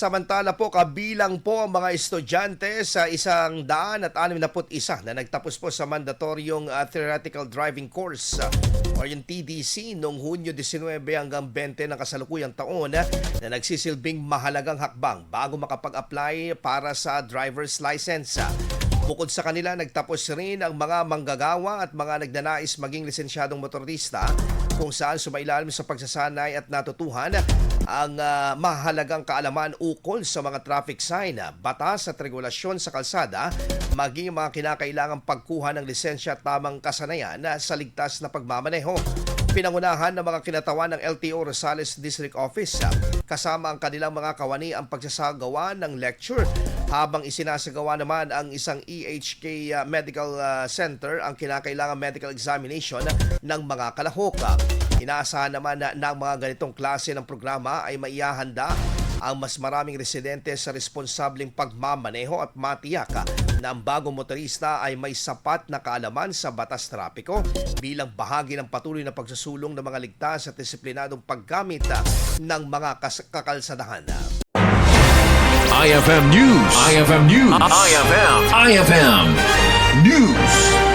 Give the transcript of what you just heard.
Samantala po, kabilang po ang mga estudyante sa 161 na nagtapos po sa mandatoryong theoretical driving course o yung TDC noong Hunyo 19 hanggang 20 ng kasalukuyang taon na nagsisilbing mahalagang hakbang bago makapag-apply para sa driver's license. Bukod sa kanila, nagtapos rin ang mga manggagawa at mga nagnanais maging lisensyadong motorista kung saan sumailalim sa pagsasanay at natutuhan ang mahalagang kaalaman ukol sa mga traffic sign, batas at regulasyon sa kalsada, maging mga kinakailangang pagkuha ng lisensya at tamang kasanayan sa ligtas na pagmamaneho. Pinangunahan ng mga kinatawan ng LTO Rosales District Office kasama ang kanilang mga kawani ang pagsasagawa ng lecture habang isinasagawa naman ang isang EHK Medical Center ang kinakailangang medical examination ng mga kalahok. Inaasahan naman na ang mga ganitong klase ng programa ay maihahanda ang mas maraming residente sa responsableng pagmamaneho at matiyak na ang bagong motorista ay may sapat na kaalaman sa batas trapiko bilang bahagi ng patuloy na pagsusulong ng mga ligtas at disiplinadong paggamit ng mga kakalsadahan. IFM News. IFM News. IFM News.